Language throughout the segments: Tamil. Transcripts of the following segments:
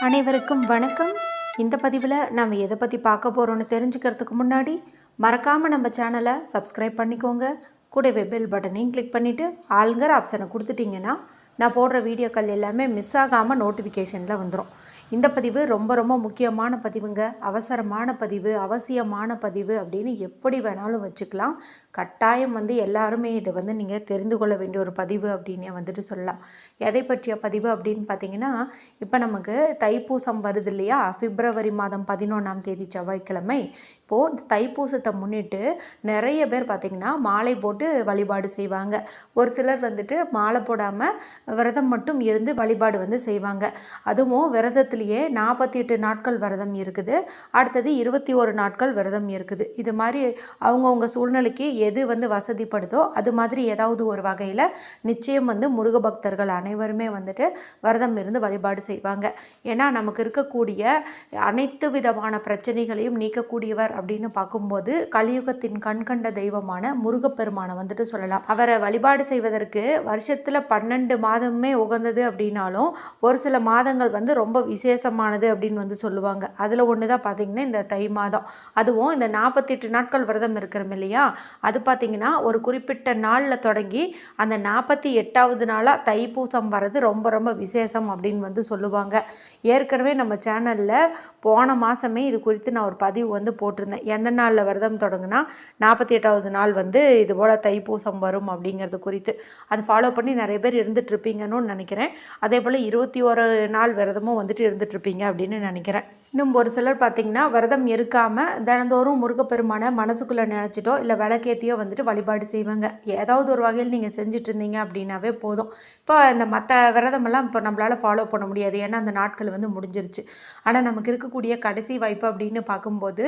அனைவருக்கும் வணக்கம். இந்த பதிவில் நம்ம எதை பற்றி பார்க்க போகிறோன்னு தெரிஞ்சுக்கிறதுக்கு முன்னாடி மறக்காமல் நம்ம சேனலை சப்ஸ்கிரைப் பண்ணிக்கோங்க. கூடவே பெல் பட்டனையும் கிளிக் பண்ணிவிட்டு ஆளுங்கிற ஆப்ஷனை கொடுத்துட்டிங்கன்னா நான் போடுற வீடியோக்கள் எல்லாமே மிஸ் ஆகாமல் நோட்டிஃபிகேஷனில் வந்துடும். இந்த பதிவு ரொம்ப ரொம்ப முக்கியமான பதிவுங்க. அவசரமான பதிவு, அவசியமான பதிவு அப்படின்னு எப்படி வேணாலும் வச்சுக்கலாம். கட்டாயம் எல்லாருமே இதை நீங்கள் தெரிந்து கொள்ள வேண்டிய ஒரு பதிவு அப்படின்னே சொல்லலாம். எதை பற்றிய பதிவு அப்படின்னு பார்த்தீங்கன்னா, இப்போ நமக்கு தைப்பூசம் வருது இல்லையா? பிப்ரவரி மாதம் 11ஆம் தேதி செவ்வாய்க்கிழமை. இப்போது தைப்பூசத்தை முன்னிட்டு நிறைய பேர் பார்த்திங்கன்னா மாலை போட்டு வழிபாடு செய்வாங்க. ஒரு சிலர் மாலை போடாமல் விரதம் மட்டும் இருந்து வழிபாடு செய்வாங்க. அதுவும் விரதத்திலேயே 48 நாட்கள் விரதம் இருக்குது, அடுத்தது 21 நாட்கள் விரதம் இருக்குது. இது மாதிரி அவங்கவுங்க சூழ்நிலைக்கு எது வசதிப்படுதோ அது மாதிரி ஏதாவது ஒரு வகையில் நிச்சயம் முருக பக்தர்கள் அனைவருமே விரதம் இருந்து வழிபாடு செய்வாங்க. ஏன்னா நமக்கு இருக்கக்கூடிய அனைத்து விதமான பிரச்சனைகளையும் நீக்கக்கூடியவர் அப்படின்னு பார்க்கும்போது கலியுகத்தின் கண்கண்ட தெய்வமான முருகப்பெருமானை சொல்லலாம். அவரை வழிபாடு செய்வதற்கு வருஷத்தில் 12 மாதமே உகந்தது அப்படின்னாலும் ஒரு சில மாதங்கள் ரொம்ப விசேஷமானது அப்படின்னு சொல்லுவாங்க. அதில் ஒன்று தான் பார்த்திங்கன்னா இந்த தை மாதம். அதுவும் இந்த 48 நாட்கள் விரதம் இருக்கிறோம் இல்லையா? அது பார்த்திங்கன்னா ஒரு குறிப்பிட்ட நாளில் தொடங்கி அந்த 48வது நாளாக தைப்பூசம் வர்றது ரொம்ப ரொம்ப விசேஷம் அப்படின்னு சொல்லுவாங்க. ஏற்கனவே நம்ம சேனலில் போன மாதமே இது குறித்து நான் ஒரு பதிவு போட்டிருந்தேன். எந்த நாளில் விரதம் தொடங்குனா 48வது நாள் இது போல் தைப்பூசம் வரும் அப்படிங்கிறது குறித்து. அது ஃபாலோ பண்ணி நிறைய பேர் இருந்துகிட்ருப்பீங்கன்னு நினைக்கிறேன். அதே போல் 21 நாள் விரதமும் இருந்துகிட்ருப்பீங்க அப்படின்னு நினைக்கிறேன். இன்னும் ஒரு சிலர் பார்த்திங்கன்னா விரதம் இருக்காமல் தினந்தோறும் முருகப்பெருமானை மனசுக்குள்ளே நினச்சிட்டோ இல்லை விளக்கேற்றியோ வழிபாடு செய்வாங்க. ஏதாவது ஒரு வகையில் நீங்கள் செஞ்சுட்டு இருந்தீங்க அப்படின்னாவே போதும். இப்போ இந்த மற்ற விரதமெல்லாம் இப்போ நம்மளால் ஃபாலோ பண்ண முடியாது, ஏன்னா அந்த நாட்கள் முடிஞ்சிருச்சு. ஆனால் நமக்கு இருக்கக்கூடிய கடைசி வாய்ப்பு அப்படின்னு பார்க்கும்போது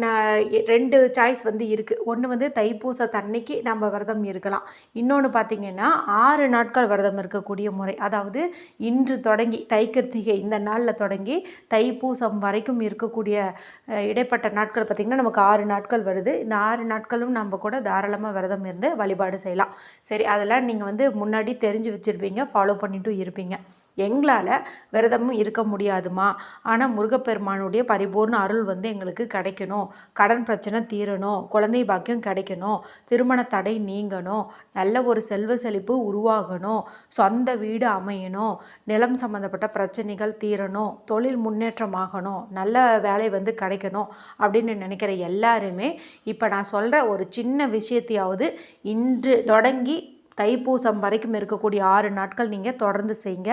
நான் 2 சாய்ஸ் இருக்குது. ஒன்று தைப்பூச தன்னைக்கு நம்ம விரதம் இருக்கலாம். இன்னொன்று பார்த்திங்கன்னா 6 நாட்கள் விரதம் இருக்கக்கூடிய முறை. அதாவது இன்று தொடங்கி தைக்கிருத்திகை இந்த நாளில் தொடங்கி தைப்பூசம் வரைக்கும் இருக்கக்கூடிய இடைப்பட்ட நாட்கள் பார்த்திங்கன்னா நமக்கு 6 நாட்கள் வருது. இந்த 6 நாட்களும் நம்ம கூட தாராளமாக விரதம் இருந்து வழிபாடு செய்யலாம். சரி, அதெல்லாம் நீங்கள் முன்னாடி தெரிஞ்சு வச்சுருப்பீங்க, ஃபாலோ பண்ணிட்டும் இருப்பீங்க. எங்களால் விரதமும் இருக்க முடியாதுமா, ஆனால் முருகப்பெருமானுடைய பரிபூர்ண அருள் எங்களுக்கு கிடைக்கணும், கடன் பிரச்சனை தீரணும், குழந்தை பாக்கியம் கிடைக்கணும், திருமண தடை நீங்கணும், நல்ல ஒரு செல்வ செழிப்பு உருவாகணும், சொந்த வீடு அமையணும், நிலம் சம்மந்தப்பட்ட பிரச்சனைகள் தீரணும், தொழில் முன்னேற்றமாகணும், நல்ல வேலை கிடைக்கணும் அப்படின்னு நினைக்கிற எல்லாருமே இப்போ நான் சொல்கிற ஒரு சின்ன விஷயத்தையாவது இன்று தொடங்கி தைப்பூசம் வரைக்கும் இருக்கக்கூடிய 6 நாட்கள் நீங்கள் தொடர்ந்து செய்யுங்க.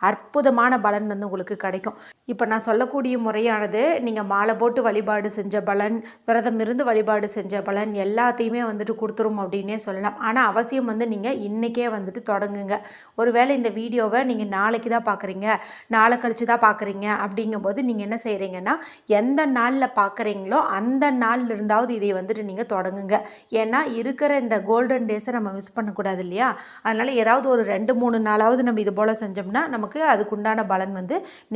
அற்புதமான பலன் உங்களுக்கு கிடைக்கும். இப்போ நான் சொல்லக்கூடிய முறையானது நீங்கள் மாலை போட்டு வழிபாடு செஞ்ச பலன், விரதம் இருந்து வழிபாடு செஞ்ச பலன் எல்லாத்தையுமே கொடுத்துரும் அப்படின்னே சொல்லலாம். ஆனால் அவசியம் நீங்கள் இன்றைக்கே தொடங்குங்க. ஒருவேளை இந்த வீடியோவை நீங்கள் நாளைக்கு தான் பார்க்குறீங்க, நாளை கழித்து தான் பார்க்குறீங்க அப்படிங்கும்போது நீங்கள் என்ன செய்கிறீங்கன்னா எந்த நாளில் பார்க்குறீங்களோ அந்த நாளில் இருந்தாவது இதை நீங்கள் தொடங்குங்க. ஏன்னா இருக்கிற இந்த கோல்டன் டேஸை நம்ம மிஸ் பண்ணக்கூடாது இல்லையா? அதனால் ஏதாவது ஒரு 2-3 நாளாவது நம்ம இது போல் செஞ்சோம்னா நமக்கு அதுக்குண்டான பலன்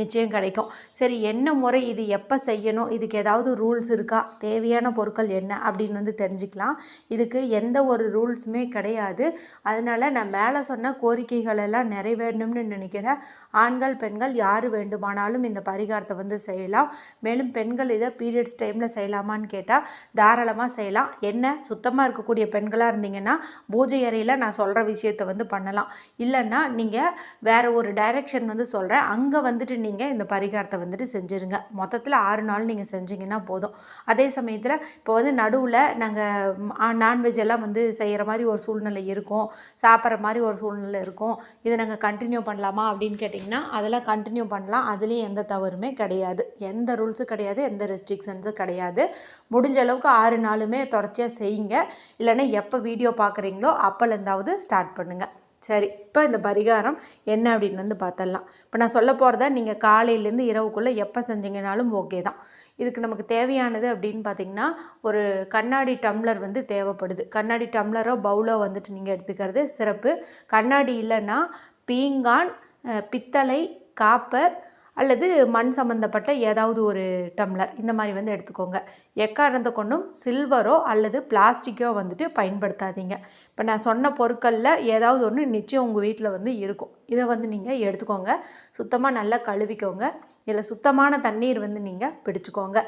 நிச்சயம் கிடைக்கும். சரி, என்ன முறை, இது எப்போ செய்யணும், இதுக்கு ஏதாவது ரூல்ஸ் இருக்கா, தேவையான பொருட்கள் என்ன அப்படின்னு தெரிஞ்சுக்கலாம். இதுக்கு எந்த ஒரு ரூல்ஸுமே கிடையாது. அதனால் நான் மேலே சொன்ன கோரிக்கைகள் எல்லாம் நிறைவேறணும்னு நினைக்கிறேன். ஆண்கள் பெண்கள் யார் வேண்டுமானாலும் இந்த பரிகாரத்தை செய்யலாம். மேலும் பெண்கள் இதை பீரியட்ஸ் டைமில் செய்யலாமான்னு கேட்டால் தாராளமாக செய்யலாம். என்ன, சுத்தமாக இருக்கக்கூடிய பெண்களாக இருந்தீங்கன்னா பூஜை அறையில் நான் சொல்கிற விஷயத்தை பண்ணலாம். இல்லைன்னா நீங்கள் வேறு ஒரு டைரெக்ஷன் சொல்கிறேன், அங்கே நீங்கள் இந்த பரிகாரத்தை செஞ்சுருங்க. மொத்தத்தில் 6 நாள் நீங்கள் செஞ்சிங்கன்னா போதும். அதே சமயத்தில் இப்போ நடுவில் நாங்கள் நான்வெஜ் எல்லாம் செய்கிற மாதிரி ஒரு சூழ்நிலை இருக்கும், சாப்பிட்ற மாதிரி ஒரு சூழ்நிலை இருக்கும், இதை நாங்கள் கண்டினியூ பண்ணலாமா அப்படின்னு கேட்டிங்கன்னா அதெல்லாம் கண்டினியூ பண்ணலாம். அதுலேயும் எந்த தவறுமே கிடையாது, எந்த ரூல்ஸும் கிடையாது, எந்த ரெஸ்ட்ரிக்ஷன்ஸும் கிடையாது. முடிஞ்ச அளவுக்கு 6 நாளுமே தொடர்ச்சியாக செய்யுங்க. இல்லைன்னா எப்போ வீடியோ பார்க்குறீங்களோ அப்போலேருந்தாவது ஸ்டார்ட் பண்ணுங்கள். சரி, இப்போ இந்த பரிகாரம் என்ன அப்படின்னு பார்த்துடலாம். இப்போ நான் சொல்ல போகிறத நீங்கள் காலையிலேருந்து இரவுக்குள்ளே எப்போ செஞ்சீங்கனாலும் ஓகே தான். இதுக்கு நமக்கு தேவையானது அப்படின்னு பார்த்திங்கன்னா ஒரு கண்ணாடி டம்ளர் தேவைப்படுது. கண்ணாடி டம்ளரோ பவுலோ நீங்கள் எடுத்துக்கிறது சிறப்பு. கண்ணாடி இல்லைன்னா பீங்கான், பித்தளை, காப்பர், அல்லது மண் சம்மந்தப்பட்ட ஏதாவது ஒரு டம்ளர் இந்த மாதிரி வந்து எடுத்துக்கோங்க. எக்காரணத்தை கொண்டும் சில்வரோ அல்லது பிளாஸ்டிக்கோ வந்துட்டு பயன்படுத்தாதீங்க. இப்போ நான் சொன்ன பொருட்களில் ஏதாவது ஒன்று நிச்சயம் உங்கள் வீட்டில் வந்து இருக்கும். இதை வந்து நீங்கள் எடுத்துக்கோங்க. சுத்தமாக நல்லா கழுவிக்கோங்க. இதில் சுத்தமான தண்ணீர் வந்து நீங்கள் பிடிச்சிக்கோங்க.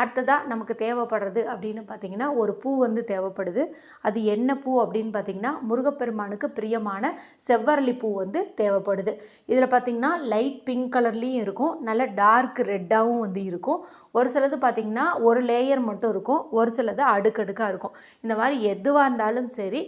அடுத்ததாக நமக்கு தேவைப்படுறது அப்படின்னு பார்த்திங்கன்னா ஒரு பூ வந்து தேவைப்படுது. அது என்ன பூ அப்படின்னு பார்த்திங்கன்னா முருகப்பெருமானுக்கு பிரியமான செவ்வரளி பூ வந்து தேவைப்படுது. இதில் பார்த்திங்கன்னா லைட் பிங்க் கலர்லேயும் இருக்கும், நல்ல டார்க் ரெட்டாகவும் வந்து இருக்கும். ஒரு சிலது பார்த்திங்கன்னா ஒரு லேயர் மட்டும் இருக்கும், ஒரு சிலது அடுக்கடுக்காக இருக்கும். இந்த மாதிரி எதுவாக இருந்தாலும் சரி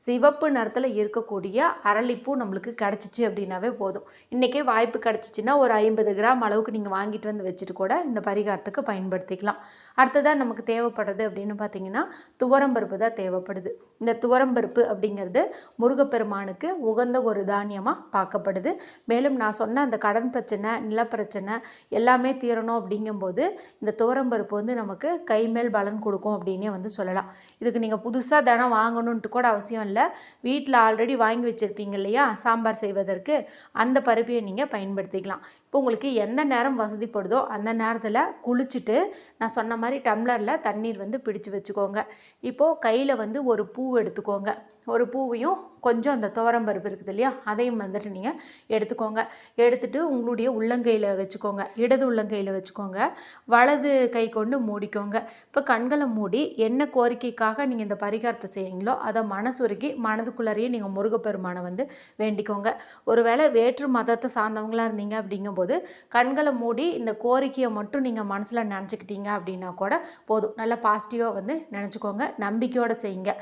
சிவப்பு நிறத்தில் இருக்கக்கூடிய அரளிப்பூ நம்மளுக்கு கிடச்சிச்சு அப்படின்னாவே போதும். இன்றைக்கே வாய்ப்பு கிடச்சிச்சின்னா ஒரு 50 கிராம் அளவுக்கு நீங்கள் வாங்கிட்டு வந்து வச்சுட்டு கூட இந்த பரிகாரத்துக்கு பயன்படுத்திக்கலாம். அடுத்ததாக நமக்கு தேவைப்படுறது அப்படின்னு பார்த்திங்கன்னா துவரம்பருப்பு தான் தேவைப்படுது. இந்த துவரம்பருப்பு அப்படிங்கிறது முருகப்பெருமானுக்கு உகந்த ஒரு தானியமாக பார்க்கப்படுது. மேலும் நான் சொன்ன அந்த கடன் பிரச்சனை, நிலப்பிரச்சனை எல்லாமே தீரணும் அப்படிங்கும்போது இந்த துவரம்பருப்பு வந்து நமக்கு கைமேல் பலன் கொடுக்கும் அப்படின்னே வந்து சொல்லலாம். இதுக்கு நீங்கள் புதுசாக தினம் வாங்கணுன்ட்டு கூட அவசியம் இல்லை. வீட்டில் ஆல்ரெடி வாங்கி வச்சுருப்பீங்க இல்லையா சாம்பார் செய்வதற்கு, அந்த பருப்பையை நீங்கள் பயன்படுத்திக்கலாம். இப்போ உங்களுக்கு எந்த நேரம் வசதிப்படுதோ அந்த நேரத்தில் குளிச்சுட்டு நான் சொன்ன மாதிரி டம்ளரில் தண்ணீர் வந்து பிடிச்சு வச்சுக்கோங்க. இப்போது கையில் வந்து ஒரு பூ எடுத்துக்கோங்க. ஒரு பூவையும் கொஞ்சம் அந்த துவரம்பருப்பு இருக்குது இல்லையா அதையும் வந்துட்டு நீங்கள் எடுத்துக்கோங்க. எடுத்துகிட்டு உங்களுடைய உள்ளங்கையில் வச்சுக்கோங்க, இடது உள்ளங்கையில் வச்சுக்கோங்க. வலது கை கொண்டு மூடிக்கோங்க. இப்போ கண்களை மூடி என்ன கோரிக்கைக்காக நீங்கள் இந்த பரிகாரத்தை செய்கிறீங்களோ அதை மனசுருக்கி மனதுக்குள்ளாரையே நீங்கள் முருகப்பெருமானை வந்து வேண்டிக்கோங்க. ஒருவேளை வேற்று மதத்தை சார்ந்தவங்களாக இருந்தீங்க அப்படிங்கும்போது கண்களை மூடி இந்த கோரிக்கையை மட்டும் நீங்கள் மனசில் நினச்சிக்கிட்டீங்க அப்படின்னா கூட போதும். நல்லா பாசிட்டிவாக வந்து நினச்சிக்கோங்க, நம்பிக்கையோடு செய்யுங்க.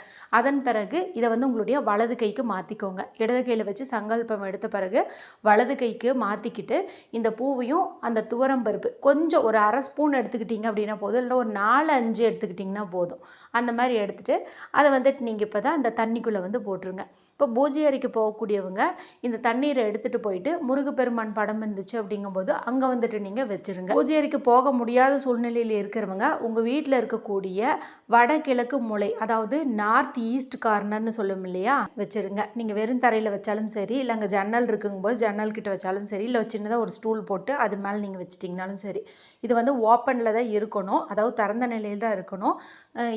அதன் பிறகு இதை வந்து உங்களுடைய வலது கைக்கு மாற்றிக்கோங்க. இடது கையில் வச்சு சங்கல்பம் எடுத்த பிறகு வலது கைக்கு மாற்றிக்கிட்டு இந்த பூவையும் அந்த துவரம்பருப்பு கொஞ்சம் ஒரு 1/2 ஸ்பூன் எடுத்துக்கிட்டிங்க அப்படின்னா போதும், இல்லை ஒரு 4-5 எடுத்துக்கிட்டிங்கன்னா போதும். அந்த மாதிரி எடுத்துகிட்டு அதை வந்துட்டு நீங்கள் இப்போ தான் அந்த தண்ணிக்குள்ளே வந்து போட்டுருங்க. இப்போ பூஜை அறைக்கு போகக்கூடியவங்க இந்த தண்ணீரை எடுத்துகிட்டு போயிட்டு முருகப்பெருமான் படம் இருந்துச்சு அப்படிங்கும்போது அங்கே வந்துட்டு நீங்கள் வச்சுருங்க. பூஜை அறைக்கு போக முடியாத சூழ்நிலையில் இருக்கிறவங்க உங்கள் வீட்டில் இருக்கக்கூடிய வடகிழக்கு மூலை, அதாவது நார்த் ஈஸ்ட் கார்னர்னு சொல்லும் இல்லையா, வச்சுருங்க. நீங்கள் வெறும் தரையில் வச்சாலும் சரி, இல்லை அங்கே ஜன்னல் இருக்குங்கும்போது ஜன்னல் கிட்ட வச்சாலும் சரி, இல்லை சின்னதாக ஒரு ஸ்டூல் போட்டு அது மேலே நீங்கள் வச்சிட்டிங்கனாலும் சரி. இது வந்து ஓப்பனில் தான் இருக்கணும், அதாவது திறந்த நிலையில் தான் இருக்கணும்.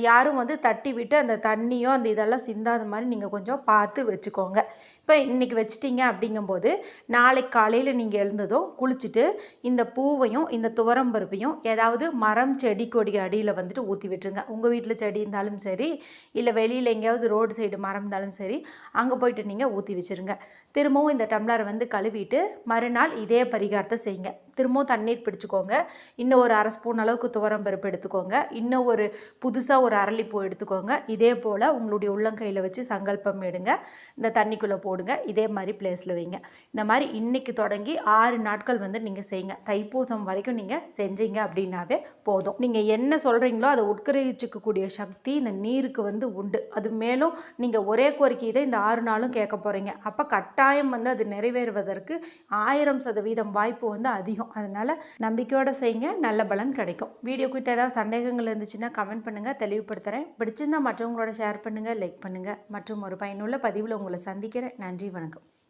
யாரும் வந்து தட்டி விட்டு அந்த தண்ணியோ அந்த இதெல்லாம் சிந்தாத மாதிரி நீங்கள் கொஞ்சம் பார்த்து வச்சுக்கோங்க. இப்போ இன்றைக்கி வச்சிட்டிங்க அப்படிங்கும்போது நாளைக்கு காலையில் நீங்கள் எழுந்ததும் குளிச்சுட்டு இந்த பூவையும் இந்த துவரம்பருப்பையும் ஏதாவது மரம் செடி கொடி அடியில் வந்துட்டு ஊற்றி விட்டுருங்க. உங்கள் வீட்டில் செடி இருந்தாலும் சரி, இல்லை வெளியில் எங்கேயாவது ரோடு சைடு மரம் இருந்தாலும் சரி, அங்கே போய்ட்டு நீங்கள் ஊற்றி வச்சுருங்க. திரும்பவும் இந்த டம்ளரை வந்து கழுவிட்டு மறுநாள் இதே பரிகாரத்தை செய்யுங்க. திரும்பவும் தண்ணீர் பிடிச்சிக்கோங்க. இன்னும் ஒரு 1/2 ஸ்பூன் அளவுக்கு துவரம்பருப்பு எடுத்துக்கோங்க. இன்னும் ஒரு புதுசாக ஒரு அரளிப்பூ எடுத்துக்கோங்க. இதே போல் உங்களுடைய உள்ளங்கையில் வச்சு சங்கல்பம் எடுங்க. இந்த தண்ணிக்குள்ளே போடுங்க. இதே மாதிரி பிளேஸில் வைங்க. இந்த மாதிரி இன்றைக்கி தொடங்கி 6 நாட்கள் வந்து நீங்கள் செய்யுங்க. தைப்பூசம் வரைக்கும் நீங்கள் செஞ்சீங்க அப்படின்னாவே போதும். நீங்கள் என்ன சொல்கிறீங்களோ அதை உட்கரிச்சிக்கக்கூடிய சக்தி இந்த நீருக்கு வந்து உண்டு. அது மேலும் நீங்கள் ஒரே கோரிக்கை தான் இந்த 6 நாளும் கேட்க போகிறீங்க. அப்போ கட்டாயம் வந்து அது நிறைவேறுவதற்கு 1000% வாய்ப்பு வந்து அதிகம். அதனால் நம்பிக்கையோடு செய்யுங்க, நல்ல பலன் கிடைக்கும். வீடியோ கிட்ட ஏதாவது சந்தேகங்கள் இருந்துச்சுன்னா கமெண்ட் பண்ணுங்கள், தெளிவுபடுத்துகிறேன். பிடிச்சிருந்தால் மற்றவங்களோட ஷேர் பண்ணுங்கள், லைக் பண்ணுங்கள். மற்றும் ஒரு பயனுள்ள பதிவில் உங்களை சந்திக்கிறேன். நன்றி, வணக்கம்.